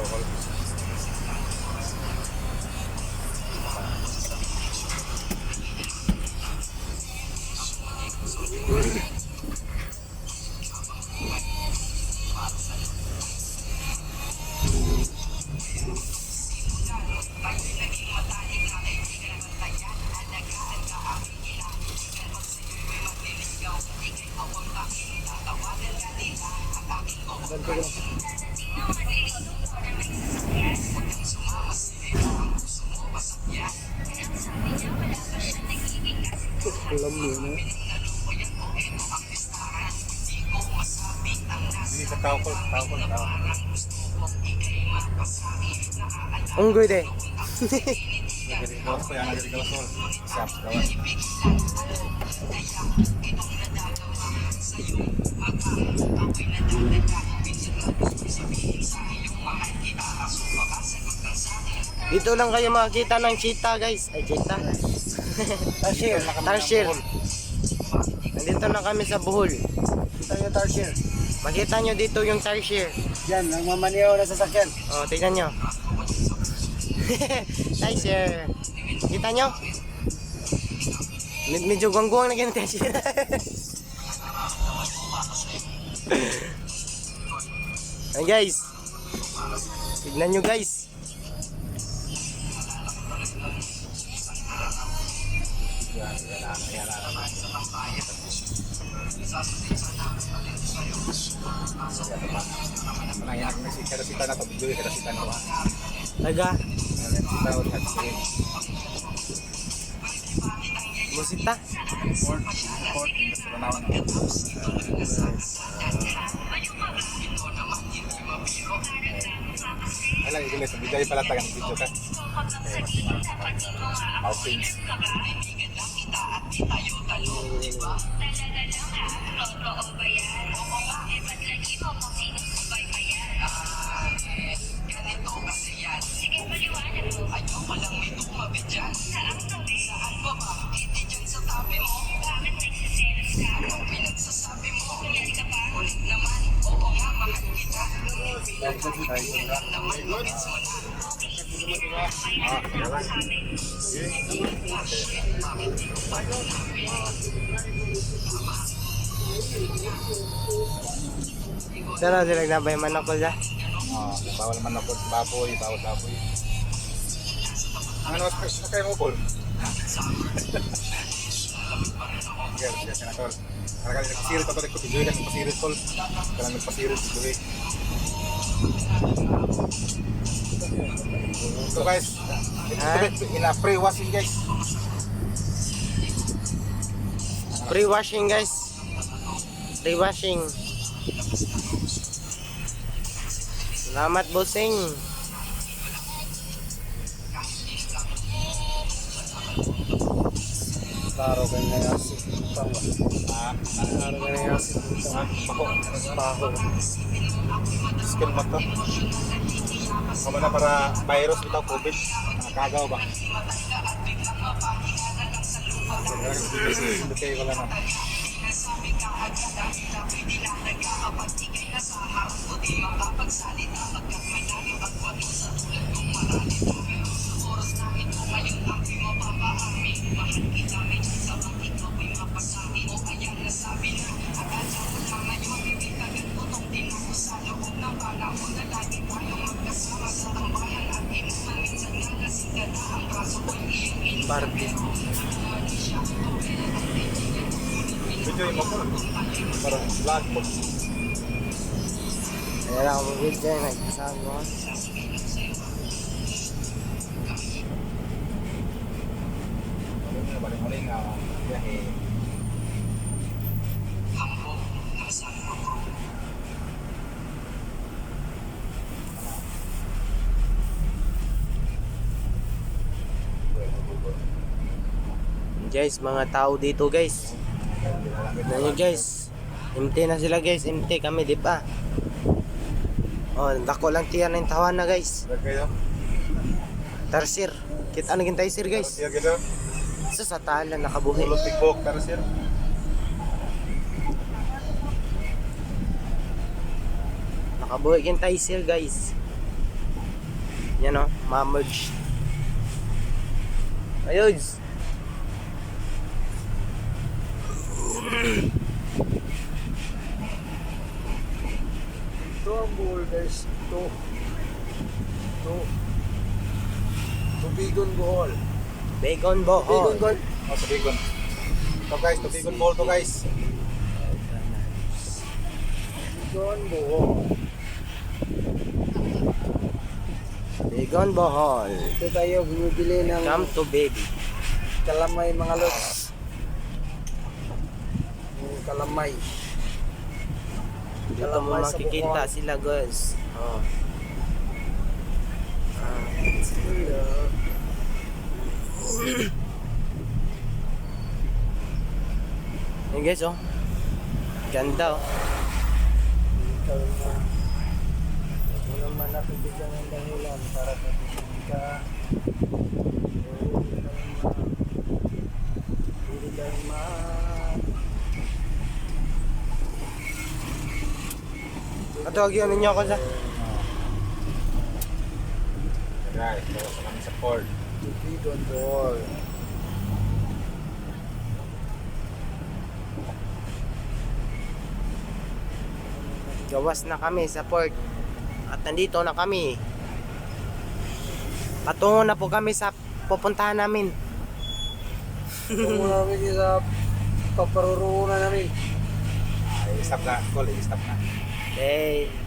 bukol. Alam mo yun, Hindi sa tao ko. unggoy de. Nagagawa ko yan, nagagawa ko. Saps gawan. Dito lang kayo makakita ng cheetah guys. Ay cheetah. Tarsier. Tarsier. Nandito na kami sa Bohol. Kita nyo Tarsier. Makita nyo dito yung tarsier. Yan, ang mamaniyaw na sasakyan. O, tignan nyo. Tarsier. Kita nyo? Medyo guwang-guwang na ganun tarsier. Ayan guys. Tignan nyo guys. Manayang na si Karasita na to. Bidyo Karasita na ba? Taga. Karasita o Hatsin. Musita. Port. Surunawan na. Alam, igulit. Bidyo pala tagang video ka. Outings. Pero sila nagbay manokol da. Bawal man ako baboy, bawal baboy. Ano sa kayo mo, Paul? Sige, siya na, Paul. Karena nagpasirit ako, nagpasirit kan nagpasirit, Paul. Karena nagpasirit, tuloy. So guys, ina-pre-washing guys. Pre-washing guys. Pre-washing. Salamat bossing. Taro ka na yasin. Tama. Ano ka na yasin? Baho. Skill mo to. Kama na para virus bitaw COVID. Nakagaw ba? Okay, wala na. Barbie. Video mo ko. Para vlog mo. Kaya lang ako video yung nagkasama. Balik-balik biyahe. Guys, mga tao dito guys. Tignan nyo guys. Empty na sila guys. Empty kami di ba? Oh, dako lang tiyan ng tawan na guys. Kayo? Tarsir. Kita naging taysir guys. Siya gitu. Sa talan nakabuhi. Ulo tikbok tarasir. Nakabuhi yung taysir guys. Yan o, ma-merge. Ayun. Ito ang buhol guys. Ito. Tubigon buhol. Bacon bohol. Tubigon gold. Oh, tubigon. Ito guys, tubigon ball to guys. Tubigon buhol. Bacon bohol. Ito tayo bumibili ng Come to baby. kalamay mga lods. Yung kalamay. Dito mo Kalamay sa makikita Bukaw. sila guys. Oh. Yan guys oh. Ganda oh. Ikaw na. Ako naman nakibigyan ng dahilan para pagkikita ka. Hindi kayo ma... Katawagyan ninyo ako sa. Guys, bawas na kami sa port. Tubigon buhol. Gawas na kami sa port. At nandito na kami. Patungo na po kami sa pupuntahan namin. Ito namin sa paparurunan namin. Ay, stop na. Call, stop na. Okay.